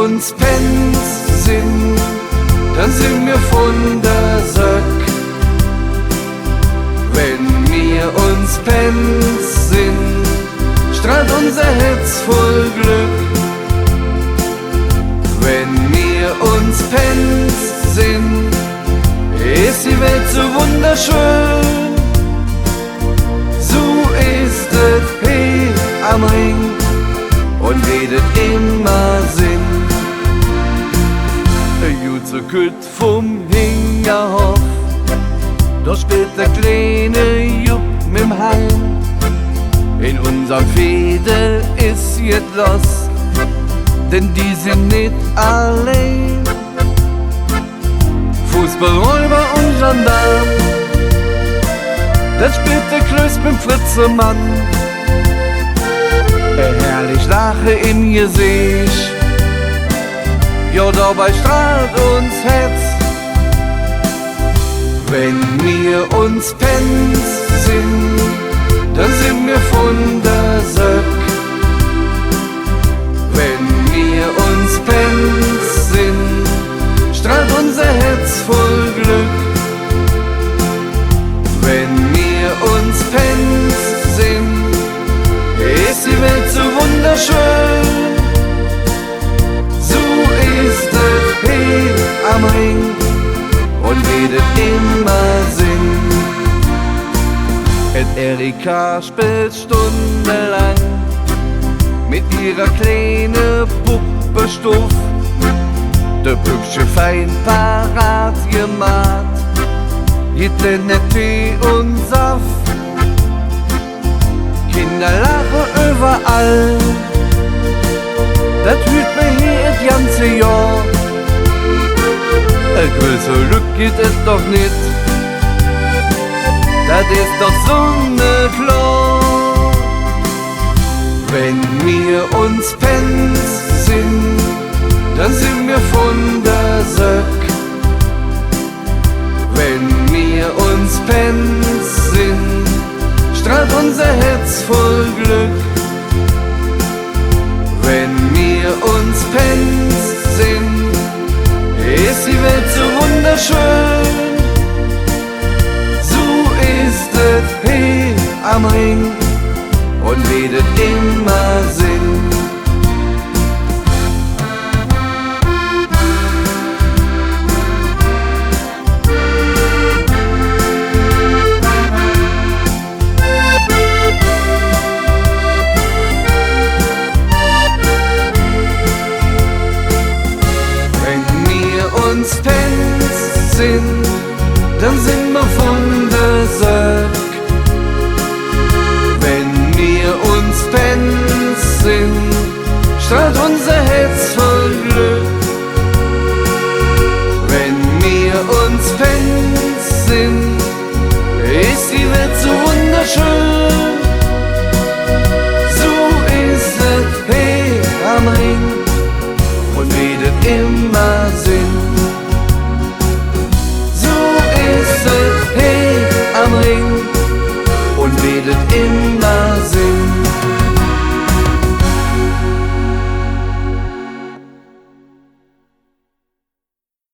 uns Pens sind, dann sind wir von der Sack. Wenn wir uns Pens sind, strahlt unser Herz voll Glück. Wenn wir uns Pens sind, ist die Welt so wunderschön. So ist es hier am Ring und redet immer Sinn. Gut so gut vom Hinterhof, da spielt der kleine Jupp mit'm Heim. In unserem Fädel ist jetzt los, denn die sind nicht allein. Fußballräuber und Gendarm, das spielt der Klöß mit'm Fritzemann. Herrlich Lache im Gesicht, ja dabei strahlt uns Herz. Wenn wir uns Pens sind, dann sind wir von der Sack. Wenn wir uns Pens sind, strahlt unser Herz voll Glück. Wenn wir uns Pens sind, ist die Welt so wunderschön. So ist es hier am Ring und redet immer Sinn. Et Erika spielt stundenlang mit ihrer kleinen Puppe Stuff. Der Bübsche fein parat gemacht, gibt net Tee und Saft. Kinder lachen überall, das hüt mir hier das ganze Jahr. Größer Glück gibt es doch nicht, das ist doch sonnenklar. Wenn wir uns Pens sind, dann sind wir von der Sack. Wenn wir uns Pens sind, strahlt unser Herz voll Glück. Wenn wir uns Pens sind, ist die Welt so wunderschön. So ist es hier am Ring und redet immer Sinn. Uns Pens sind, dann sind wir von der Sack.